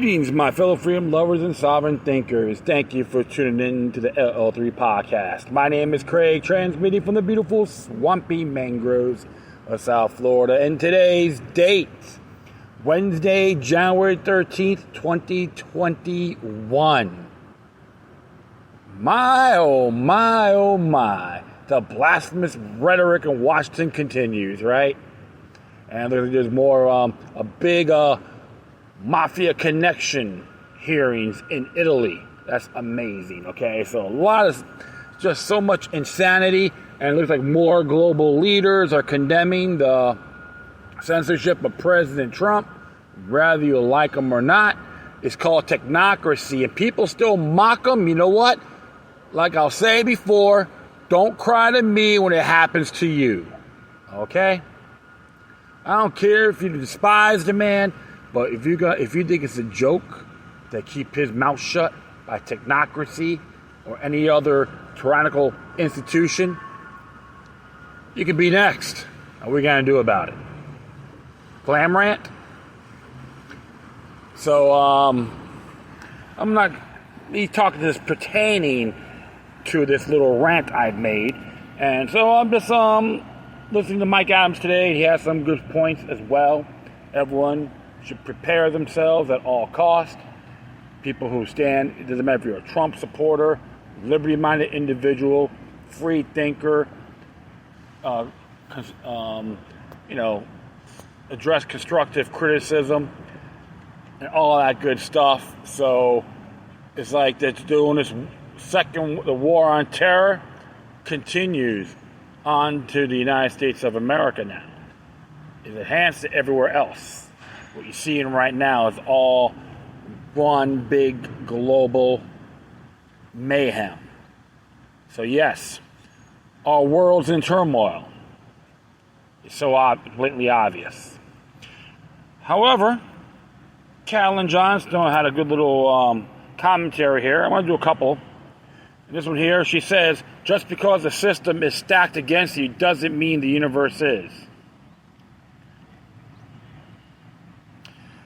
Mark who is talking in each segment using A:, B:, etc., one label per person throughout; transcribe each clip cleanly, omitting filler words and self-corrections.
A: Greetings, my fellow freedom lovers and sovereign thinkers. Thank you for tuning in to the LL3 podcast. My name is Craig, transmitting from the beautiful swampy mangroves of South Florida. And today's date, Wednesday, January 13th, 2021. My, oh my, oh my. The blasphemous rhetoric in Washington continues, right? And there's more, a big, Mafia Connection hearings in Italy. That's amazing, okay? So a lot of, just so much insanity, and it looks like more global leaders are condemning the censorship of President Trump, whether you like him or not. It's called technocracy, and people still mock him. You know what? Like I'll say before, don't cry to me when it happens to you, okay? I don't care if you despise the man, but if you think it's a joke to keep his mouth shut by technocracy or any other tyrannical institution, you can be next. What are we gonna do about it? Glam rant? So I'm not talking to this pertaining to this little rant I've made, and so I'm just listening to Mike Adams today. He has some good points as well. Everyone should prepare themselves at all costs. People who stand, it doesn't matter if you're a Trump supporter, liberty-minded individual, free thinker, address constructive criticism, and all that good stuff. So it's like they're doing this the war on terror continues on to the United States of America now. It enhanced it everywhere else. What you're seeing right now is all one big global mayhem. So yes, our world's in turmoil. It's so blatantly obvious. However, Carolyn Johnstone had a good little commentary here. I want to do a couple. This one here, she says, just because the system is stacked against you doesn't mean the universe is.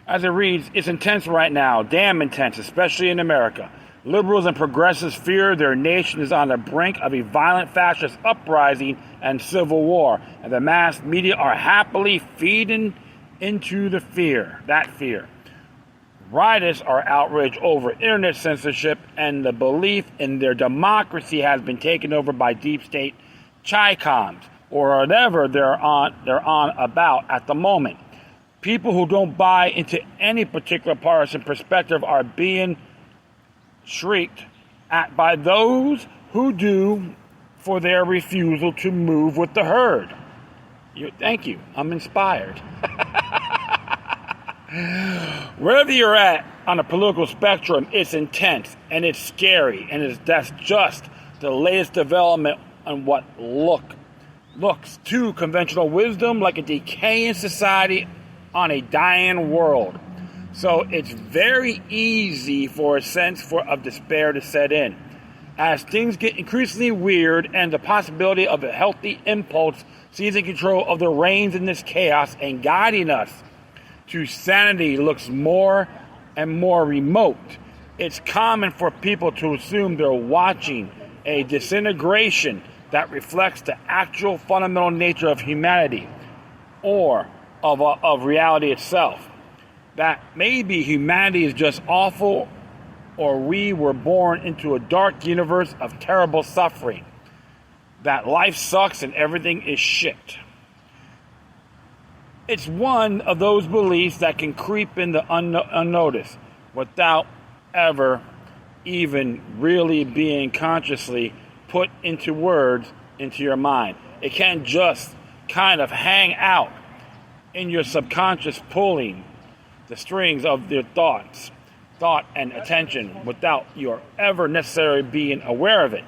A: As it reads, it's intense right now, damn intense, especially in America. Liberals and progressives fear their nation is on the brink of a violent fascist uprising and civil war, and the mass media are happily feeding into that fear. Rioters are outraged over internet censorship, and the belief in their democracy has been taken over by deep state Chi-coms, or whatever they're on about at the moment. People who don't buy into any particular partisan perspective are being shrieked at by those who do for their refusal to move with the herd. Thank you. I'm inspired. Wherever you're at on the political spectrum, it's intense and it's scary, and that's just the latest development on what looks to conventional wisdom like a decaying society on a dying world. So it's very easy for a sense of despair to set in. As things get increasingly weird and the possibility of a healthy impulse seizing control of the reins in this chaos and guiding us to sanity looks more and more remote, it's common for people to assume they're watching a disintegration that reflects the actual fundamental nature of humanity or of reality itself. That maybe humanity is just awful, or we were born into a dark universe of terrible suffering. That life sucks and everything is shit. It's one of those beliefs that can creep into unnoticed without ever even really being consciously put into words into your mind. It can just kind of hang out in your subconscious, pulling the strings of your thought and attention without your ever necessarily being aware of it.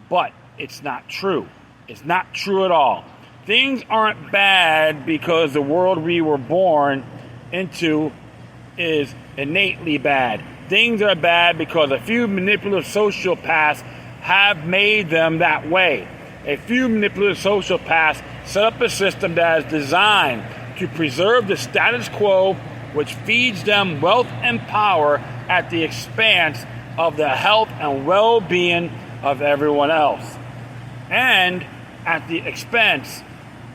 A: But it's not true. It's not true at all. Things aren't bad because the world we were born into is innately bad. Things are bad because a few manipulative sociopaths have made them that way. A few manipulative sociopaths set up a system that is designed to preserve the status quo which feeds them wealth and power at the expense of the health and well-being of everyone else, and at the expense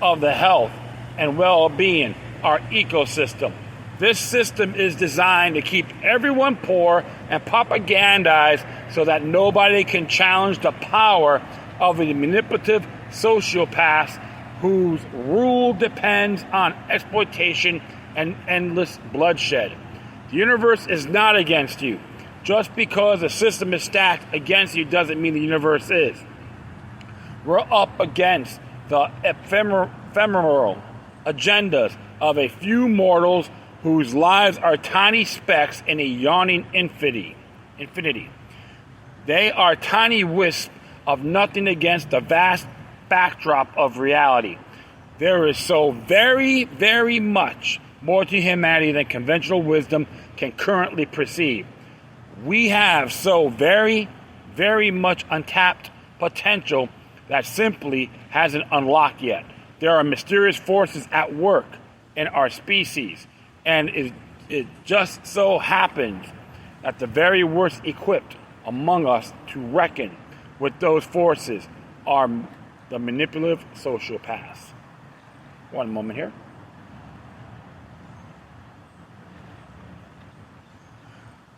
A: of the health and well-being our ecosystem. This system is designed to keep everyone poor and propagandized so that nobody can challenge the power of the manipulative sociopaths whose rule depends on exploitation and endless bloodshed. The universe is not against you. Just because the system is stacked against you doesn't mean the universe is. We're up against the ephemeral agendas of a few mortals whose lives are tiny specks in a yawning infinity. They are tiny wisps of nothing against the vast backdrop of reality. There is so very, very much more to humanity than conventional wisdom can currently perceive. We have so very, very much untapped potential that simply hasn't unlocked yet. There are mysterious forces at work in our species, and it just so happens that the very worst equipped among us to reckon with those forces are the manipulative sociopaths. One moment here.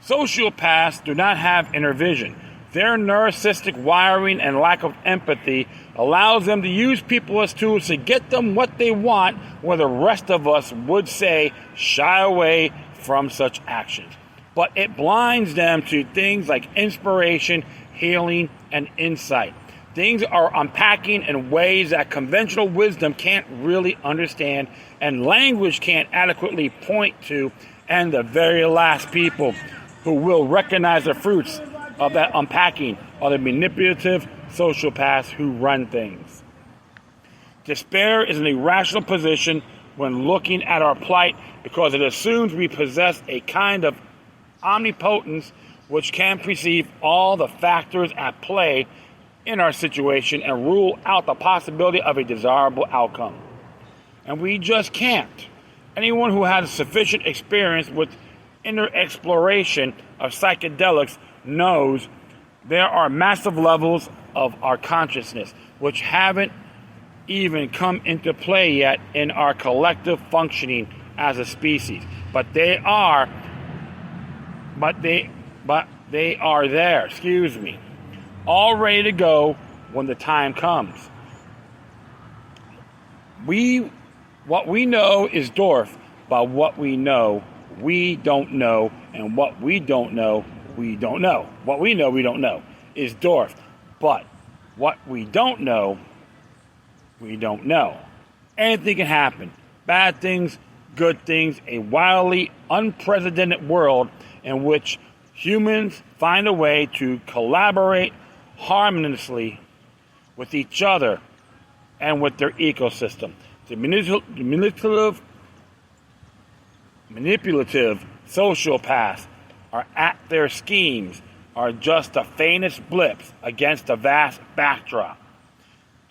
A: Sociopaths do not have inner vision. Their narcissistic wiring and lack of empathy allows them to use people as tools to get them what they want, where the rest of us would say shy away from such actions. But it blinds them to things like inspiration, healing, and insight. Things are unpacking in ways that conventional wisdom can't really understand, and language can't adequately point to, and the very last people who will recognize the fruits of that unpacking are the manipulative sociopaths who run things. Despair is an irrational position when looking at our plight because it assumes we possess a kind of omnipotence which can perceive all the factors at play in our situation and rule out the possibility of a desirable outcome. And we just can't. Anyone who has sufficient experience with inner exploration of psychedelics knows there are massive levels of our consciousness which haven't even come into play yet in our collective functioning as a species. But they are there, all ready to go when the time comes. What we know is dwarfed by what we know we don't know, and what we don't know we don't know. What we know is dwarfed, but what we don't know we don't know. Anything can happen. Bad things, good things, a wildly unprecedented world in which humans find a way to collaborate harmoniously with each other and with their ecosystem. The manipulative sociopaths are at their schemes are just the faintest blips against a vast backdrop.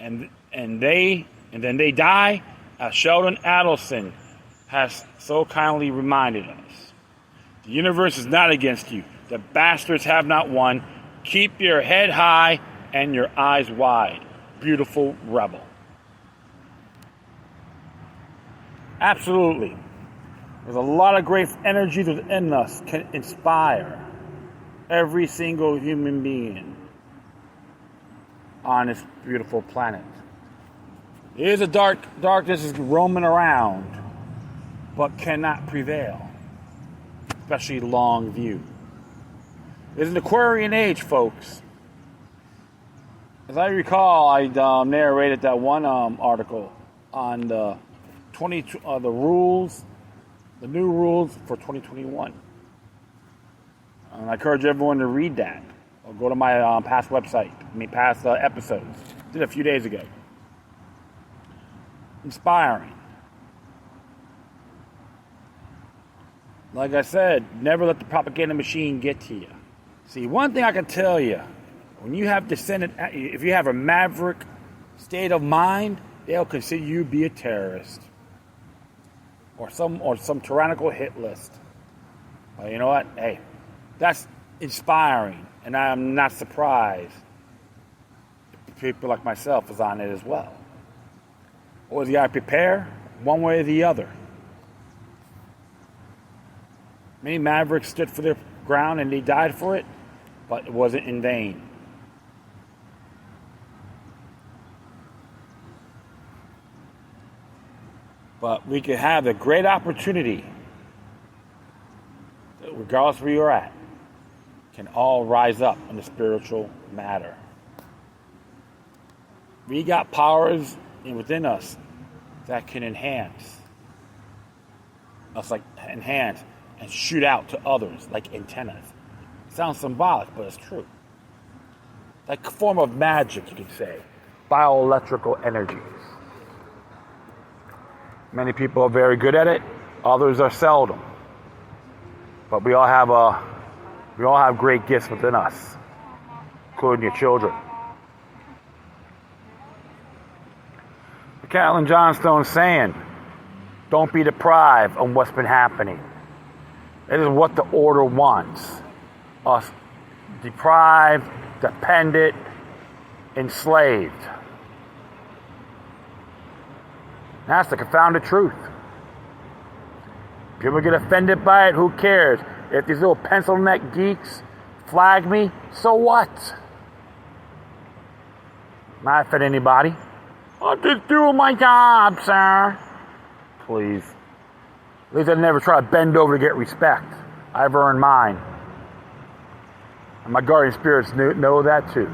A: And then they die, as Sheldon Adelson has so kindly reminded us. The universe is not against you. The bastards have not won. Keep your head high and your eyes wide. Beautiful rebel. Absolutely. There's a lot of great energy within us can inspire every single human being on this beautiful planet. There is a darkness is roaming around, but cannot prevail, especially long view. It's an Aquarian age, folks. As I recall, I narrated that one article on the new rules for 2021. And I encourage everyone to read that. Or go to my past episodes. Did a few days ago. Inspiring. Like I said, never let the propaganda machine get to you. See, one thing I can tell you, when you have if you have a maverick state of mind, they'll consider you to be a terrorist. or some tyrannical hit list. Well, you know what? Hey, that's inspiring, and I'm not surprised if people like myself is on it as well. Or you got to prepare one way or the other. Many mavericks stood for their ground and they died for it, but it wasn't in vain. But we could have a great opportunity, regardless of where you're at, can all rise up in the spiritual matter. We got powers within us that can enhance and shoot out to others like antennas. It sounds symbolic, but it's true. Like a form of magic, you could say. Bioelectrical energies. Many people are very good at it. Others are seldom. But we all have great gifts within us, including your children. Caroline Johnstone's saying, don't be deprived of what's been happening. It is what the order wants. Us deprived, dependent, enslaved. That's the confounded truth. People get offended by it, who cares? If these little pencil neck geeks flag me, so what? Not offend anybody. I'm just doing my job, sir. Please. At least I never try to bend over to get respect. I've earned mine. And my guardian spirits know that too.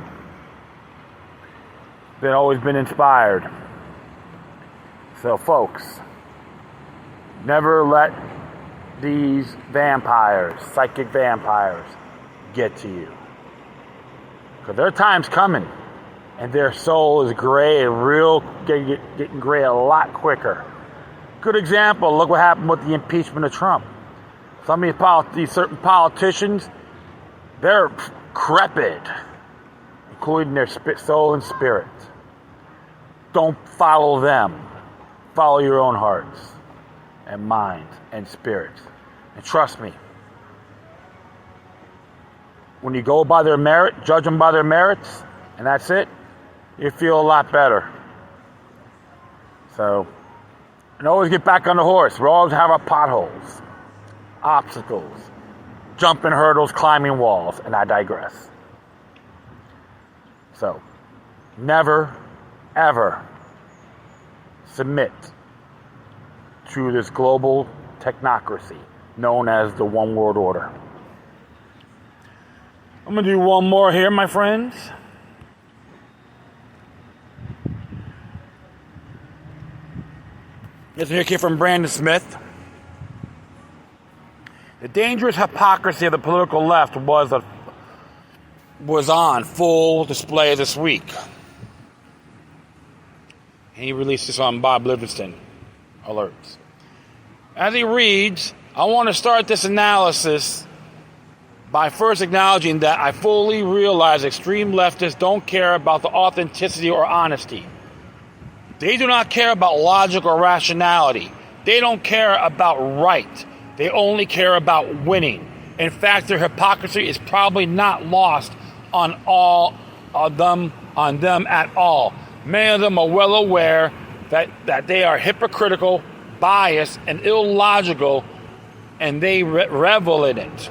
A: They've always been inspired. So, folks, never let these vampires, psychic vampires, get to you. Because their time's coming. And their soul is gray and getting gray a lot quicker. Good example, look what happened with the impeachment of Trump. Some of these certain politicians, they're crepid, including their soul and spirit. Don't follow them. Follow your own hearts and minds and spirits. And trust me, when you go by their merit, judge them by their merits, and that's it, you feel a lot better. So, and always get back on the horse. We always have our potholes, obstacles, jumping hurdles, climbing walls, and I digress. So, never, ever submit to this global technocracy known as the One World Order. I'm going to do one more here, my friends. This is here from Brandon Smith. The dangerous hypocrisy of the political left was on full display this week. And he released this on Bob Livingston alerts. As he reads, I want to start this analysis by first acknowledging that I fully realize extreme leftists don't care about the authenticity or honesty. They do not care about logic or rationality. They don't care about right. They only care about winning. In fact, their hypocrisy is probably not lost on them at all. Many of them are well aware that they are hypocritical, biased, and illogical, and they revel in it.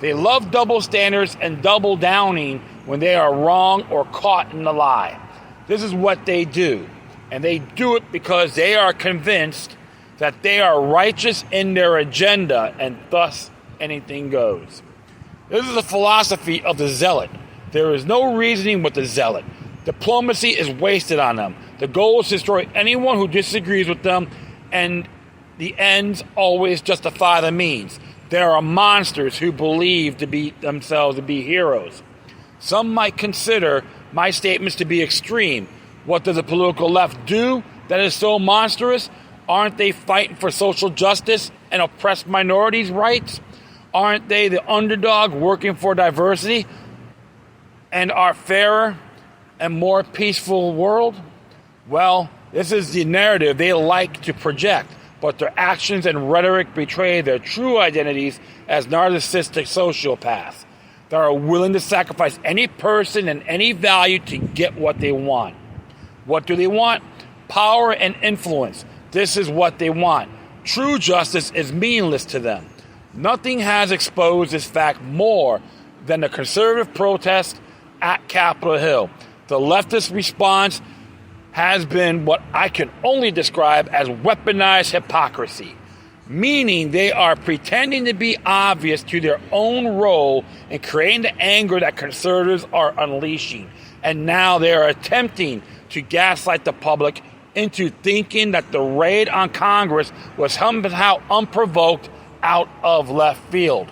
A: They love double standards and double downing when they are wrong or caught in the lie. This is what they do. And they do it because they are convinced that they are righteous in their agenda, and thus anything goes. This is the philosophy of the zealot. There is no reasoning with the zealot. Diplomacy is wasted on them. The goal is to destroy anyone who disagrees with them, and the ends always justify the means. There are monsters who believe themselves to be heroes. Some might consider my statements to be extreme. What does the political left do that is so monstrous? Aren't they fighting for social justice and oppressed minorities' rights? Aren't they the underdog working for diversity and our fairer and more peaceful world? Well, this is the narrative they like to project. but their actions and rhetoric betray their true identities as narcissistic sociopaths that are willing to sacrifice any person and any value to get what they want. What do they want? Power and influence. This is what they want. True justice is meaningless to them. Nothing has exposed this fact more than the conservative protest at Capitol Hill. The leftist response has been what I can only describe as weaponized hypocrisy, meaning they are pretending to be obvious to their own role in creating the anger that conservatives are unleashing. And now they are attempting to gaslight the public into thinking that the raid on Congress was somehow unprovoked out of left field.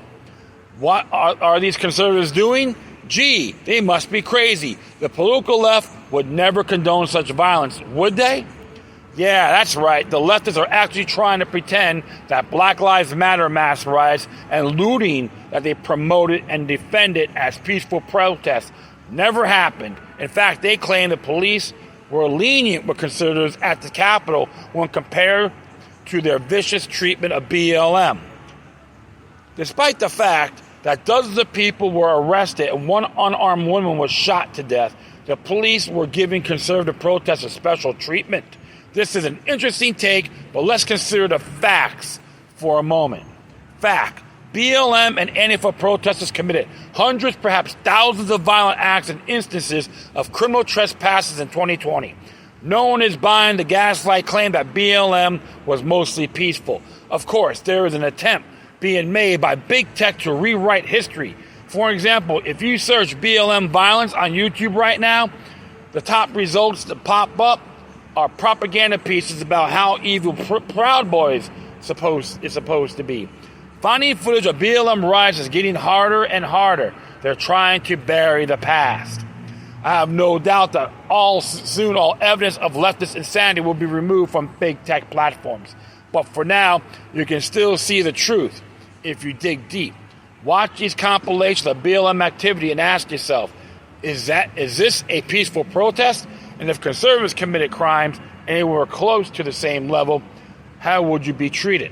A: What are these conservatives doing? Gee, they must be crazy. The political left would never condone such violence, would they? Yeah, that's right. The leftists are actually trying to pretend that Black Lives Matter mass riots and looting that they promoted and defended as peaceful protests never happened. In fact, they claim the police were lenient with conservatives at the Capitol when compared to their vicious treatment of BLM. Despite the fact that dozens of people were arrested and one unarmed woman was shot to death, the police were giving conservative protesters special treatment. This is an interesting take, but let's consider the facts for a moment. Fact: BLM and Antifa protesters committed hundreds, perhaps thousands of violent acts and instances of criminal trespasses in 2020. No one is buying the gaslight claim that BLM was mostly peaceful. Of course, there is an attempt being made by big tech to rewrite history. For example, if you search BLM violence on YouTube right now, the top results that pop up are propaganda pieces about how evil Proud Boys is supposed to be. Finding footage of BLM riots is getting harder and harder. They're trying to bury the past. I have no doubt that soon all evidence of leftist insanity will be removed from big tech platforms. But for now, you can still see the truth if you dig deep. Watch these compilations of BLM activity and ask yourself, is this a peaceful protest? And if conservatives committed crimes and they were close to the same level, how would you be treated?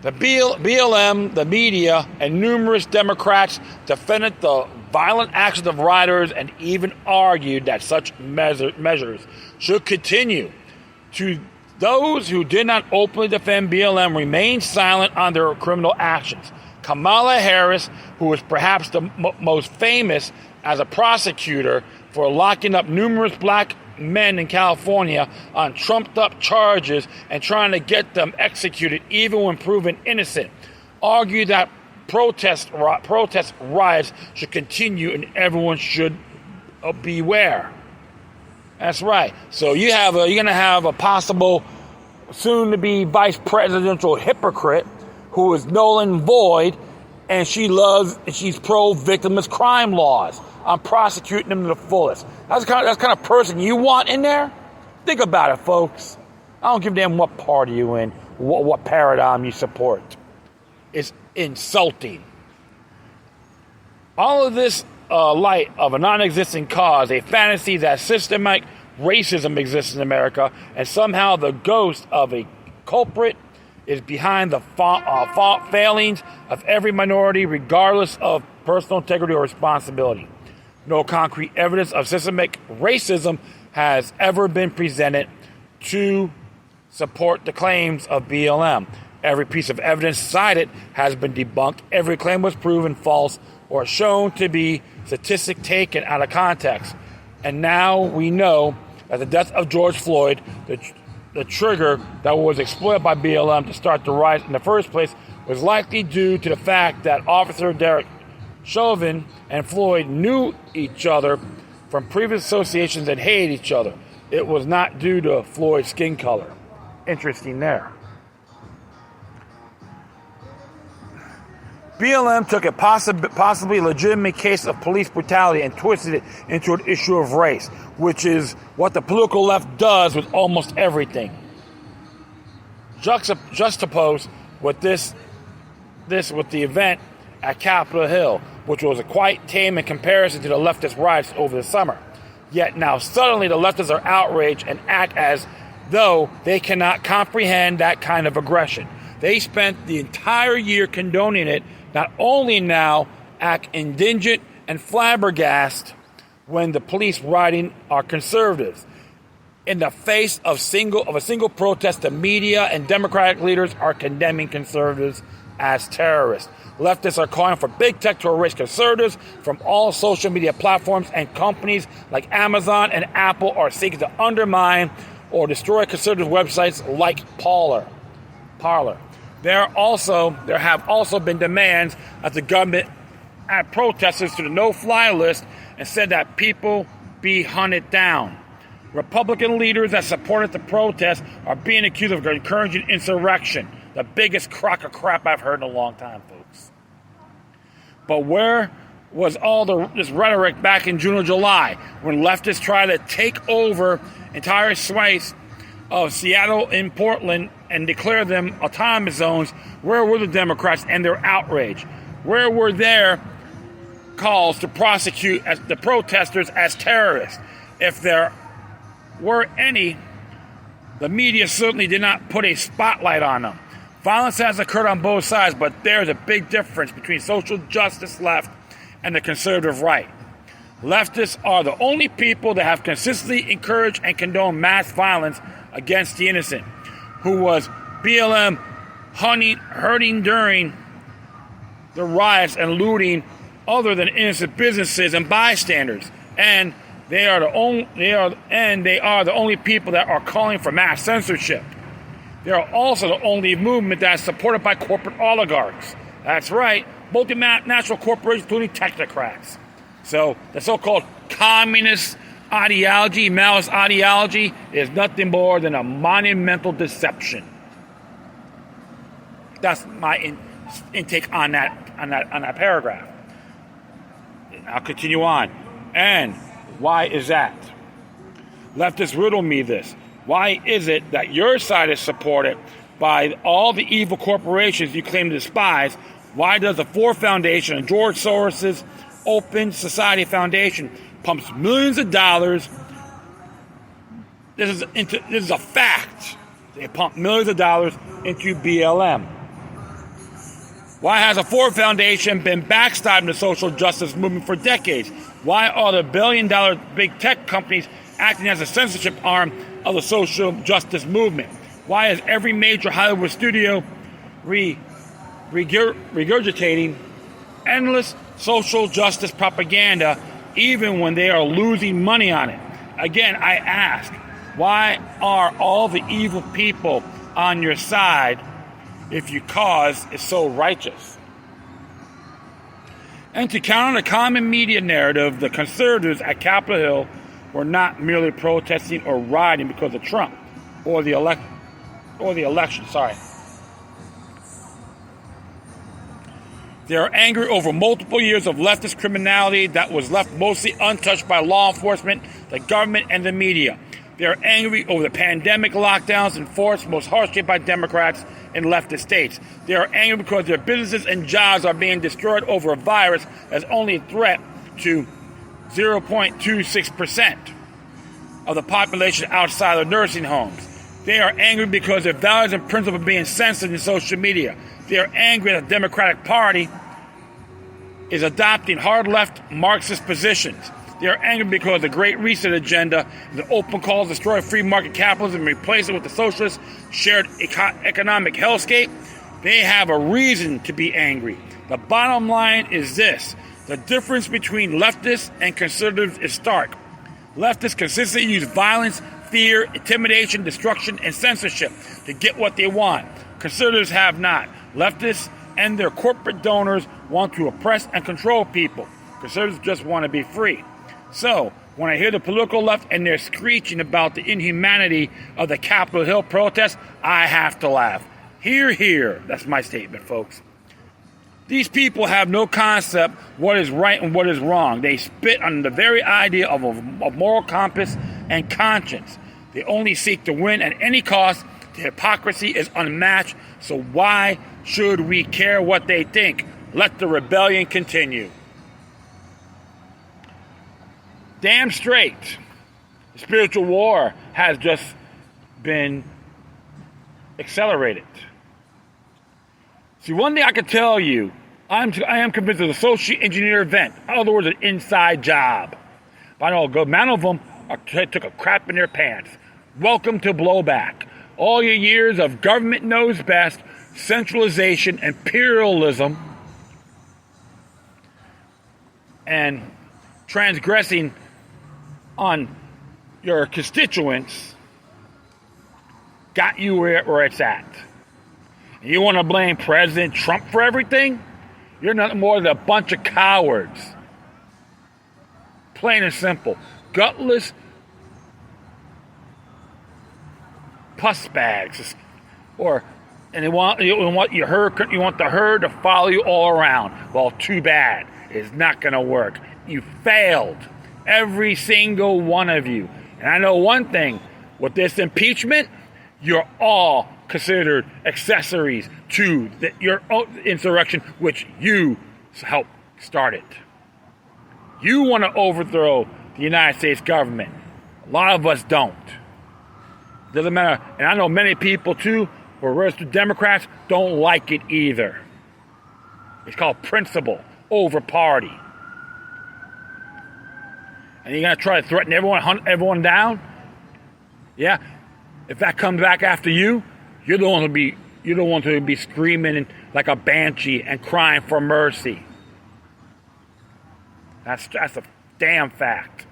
A: The BLM, the media, and numerous Democrats defended the violent actions of rioters and even argued that such measures should continue. To those who did not openly defend BLM remained silent on their criminal actions. Kamala Harris, who is perhaps the most famous as a prosecutor for locking up numerous black men in California on trumped-up charges and trying to get them executed even when proven innocent, argued that protest riots should continue and everyone should beware. That's right. So you're going to have a possible soon-to-be vice presidential hypocrite who is null and void, and she's pro-victimless crime laws. I'm prosecuting them to the fullest. That's the kind of person you want in there? Think about it, folks. I don't give a damn what party you're in, what paradigm you support. It's insulting. All of this light of a non-existent cause, a fantasy that systematic racism exists in America, and somehow the ghost of a culprit is behind the failings of every minority, regardless of personal integrity or responsibility. No concrete evidence of systemic racism has ever been presented to support the claims of BLM. Every piece of evidence cited has been debunked. Every claim was proven false or shown to be statistic taken out of context. And now we know that the death of George Floyd, the trigger that was exploited by BLM to start the riot in the first place, was likely due to the fact that Officer Derek Chauvin and Floyd knew each other from previous associations and hated each other. It was not due to Floyd's skin color. Interesting there. BLM took a possibly legitimate case of police brutality and twisted it into an issue of race, which is what the political left does with almost everything. Juxtaposed with this with the event at Capitol Hill, which was quite tame in comparison to the leftist riots over the summer. Yet now suddenly the leftists are outraged and act as though they cannot comprehend that kind of aggression. They spent the entire year condoning it, not only now act indigent and flabbergasted when the police riding are conservatives. In the face of a single protest, the media and Democratic leaders are condemning conservatives as terrorists. Leftists are calling for big tech to erase conservatives from all social media platforms, and companies like Amazon and Apple are seeking to undermine or destroy conservative websites like Parler. There have also been demands that the government add protesters to the no-fly list and said that people be hunted down. Republican leaders that supported the protest are being accused of encouraging insurrection. The biggest crock of crap I've heard in a long time, folks. But where was all this rhetoric back in June or July when leftists tried to take over entire swathes of Seattle and Portland and declare them autonomous zones? Where were the Democrats and their outrage? Where were their calls to prosecute the protesters as terrorists? If there were any, the media certainly did not put a spotlight on them. Violence has occurred on both sides, but there's a big difference between social justice left and the conservative right. Leftists are the only people that have consistently encouraged and condoned mass violence against the innocent, who was BLM hurting during the riots and looting other than innocent businesses and bystanders. And they are the only people that are calling for mass censorship. They are also the only movement that is supported by corporate oligarchs. That's right, multinational corporations, including TeknoAxe. So the so-called communist ideology, Maoist ideology, is nothing more than a monumental deception. That's my intake on that paragraph. I'll continue on. And why is that? Leftists riddle me this. Why is it that your side is supported by all the evil corporations you claim to despise? Why does the Ford Foundation and George Soros's Open Society Foundation pumps millions of dollars? This is a fact. They pump millions of dollars into BLM. Why has the Ford Foundation been backstabbing the social justice movement for decades? Why are the billion-dollar big tech companies acting as a censorship arm of the social justice movement? Why is every major Hollywood studio regurgitating endless social justice propaganda even when they are losing money on it? Again, I ask, why are all the evil people on your side if your cause is so righteous? And to counter the common media narrative, the conservatives at Capitol Hill were not merely protesting or rioting because of Trump or the election. They are angry over multiple years of leftist criminality that was left mostly untouched by law enforcement, the government, and the media. They are angry over the pandemic lockdowns enforced most harshly by Democrats in leftist states. They are angry because their businesses and jobs are being destroyed over a virus that's only a threat to 0.26% of the population outside of nursing homes. They are angry because their values and principles are being censored in social media. They are angry that the Democratic Party is adopting hard-left Marxist positions. They are angry because the Great Reset agenda is an open call to destroy free market capitalism and replace it with the socialist shared economic hellscape. They have a reason to be angry. The bottom line is this: the difference between leftists and conservatives is stark. Leftists consistently use violence, fear, intimidation, destruction, and censorship to get what they want. Conservatives have not. Leftists and their corporate donors want to oppress and control people. Conservatives just want to be free. So, when I hear the political left and they're screeching about the inhumanity of the Capitol Hill protest, I have to laugh. Hear, hear. That's my statement, folks. These people have no concept what is right and what is wrong. They spit on the very idea of a moral compass and conscience. They only seek to win at any cost. The hypocrisy is unmatched, so why should we care what they think? Let the rebellion continue. Damn straight. The spiritual war has just been accelerated. See, one thing I can tell you, I am convinced of a social engineer event. In other words, an inside job. But I know a good amount of them took a crap in their pants. Welcome to blowback. All your years of government knows best, centralization, imperialism, and transgressing on your constituents got you where it's at. And you want to blame President Trump for everything? You're nothing more than a bunch of cowards. Plain and simple. Gutless puss bags. And you want the herd to follow you all around. Well, too bad. It's not going to work. You failed. Every single one of you. And I know one thing. With this impeachment, you're all considered accessories to your insurrection, which you helped start it. You want to overthrow the United States government. A lot of us don't. Doesn't matter. And I know many people, too, who are registered Democrats, don't like it either. It's called principle over party. And you're going to try to threaten everyone, hunt everyone down? Yeah. If that comes back after you, you're the one to be screaming like a banshee and crying for mercy. That's a damn fact.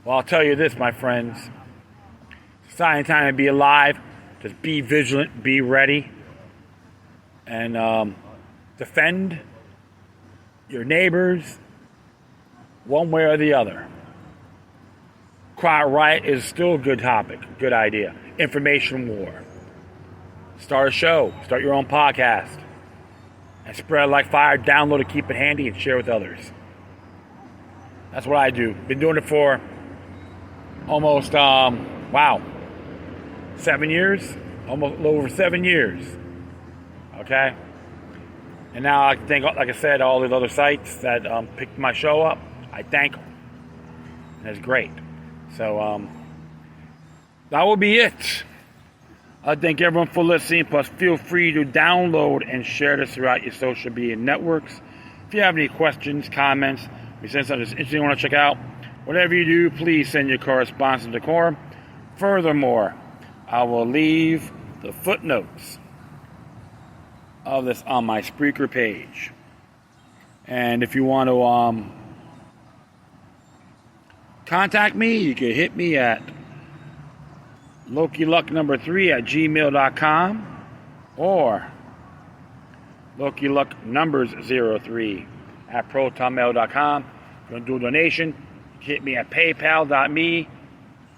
A: Well, I'll tell you this, my friends. It's time to be alive. Just be vigilant, be ready, and defend your neighbors one way or the other. Quiet riot is still a good topic, good idea. Information war. Start a show, start your own podcast, and spread it like fire. Download it, keep it handy, and share with others. That's what I do. Been doing it for almost 7 years, almost a little over 7 years. Okay, and now I thank, like I said, all the other sites that picked my show up. I thank them. And it's great. So that will be it. I thank everyone for listening. Plus, feel free to download and share this throughout your social media networks. If you have any questions, comments, if you send something that's interesting you want to check out, whatever you do, please send your correspondence to Decorum. Furthermore, I will leave the footnotes of this on my Spreaker page. And if you want to contact me, you can hit me at LokiLuck3@gmail.com or LokiLuckNumbers03@protonmail.com. If you want to do a donation, hit me at paypal.me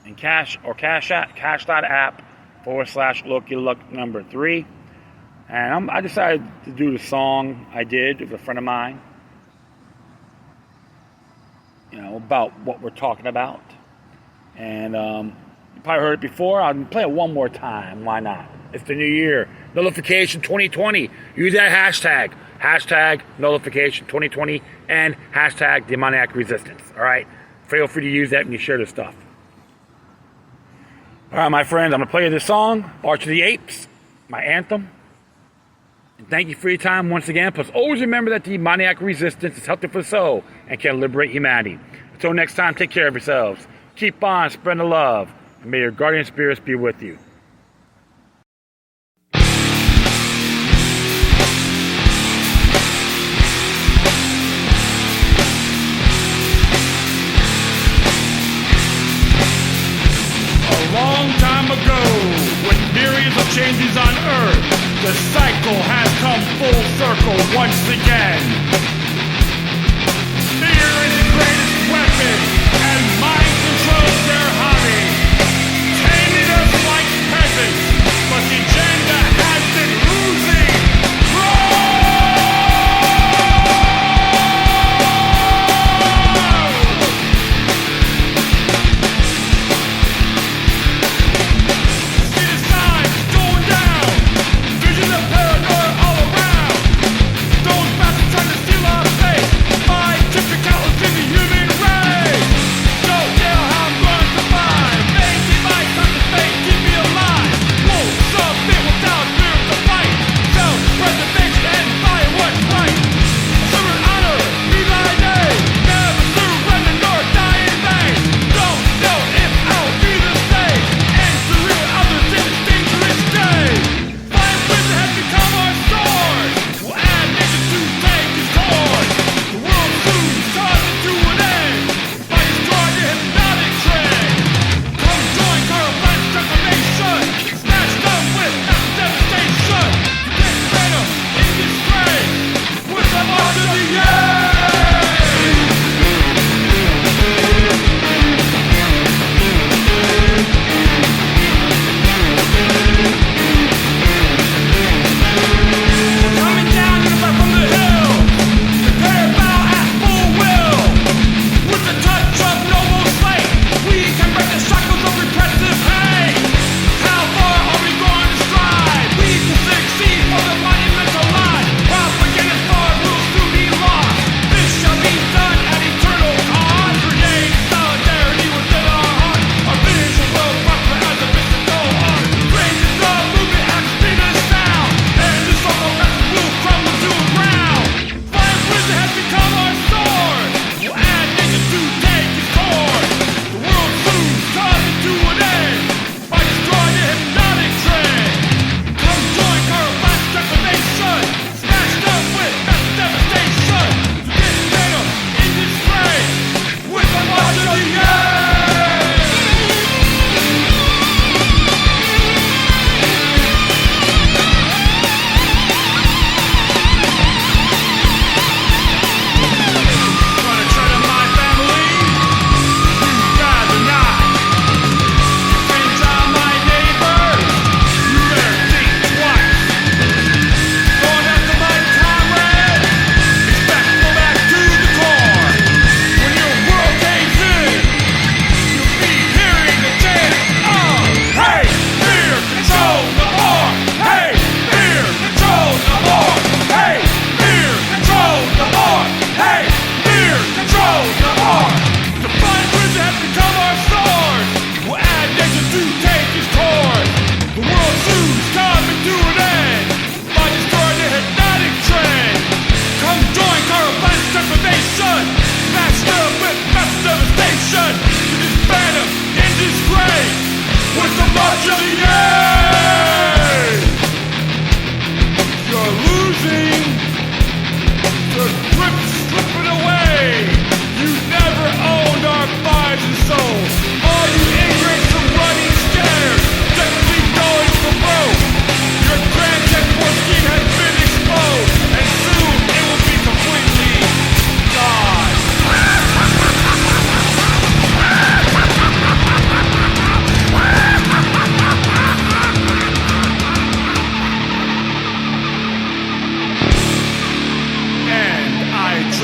A: and cash.app/LokiLuck3. And I decided to do the song I did with a friend of mine, about what we're talking about. And you probably heard it before. I'll play it one more time. Why not? It's the new year. Nullification 2020. Use that hashtag. Hashtag Nullification 2020 and hashtag Demoniac Resistance. All right? Feel free to use that when you share this stuff. All right, my friends. I'm going to play you this song, March of the Apes, my anthem. And thank you for your time once again. Plus, always remember that demoniac resistance is healthy for the soul and can liberate humanity. Until next time, take care of yourselves. Keep on spreading the love. And may your guardian spirits be with you.
B: A long time ago, with myriads of changes on Earth, the cycle has come full circle once again. Fear is the greatest weapon, and mind controls their hobby. Taming us like peasants, but the agenda has been losing. Visions of paranoia all around. Those bastards trying to steal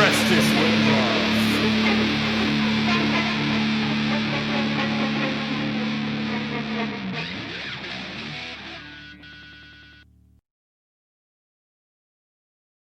B: justice with love.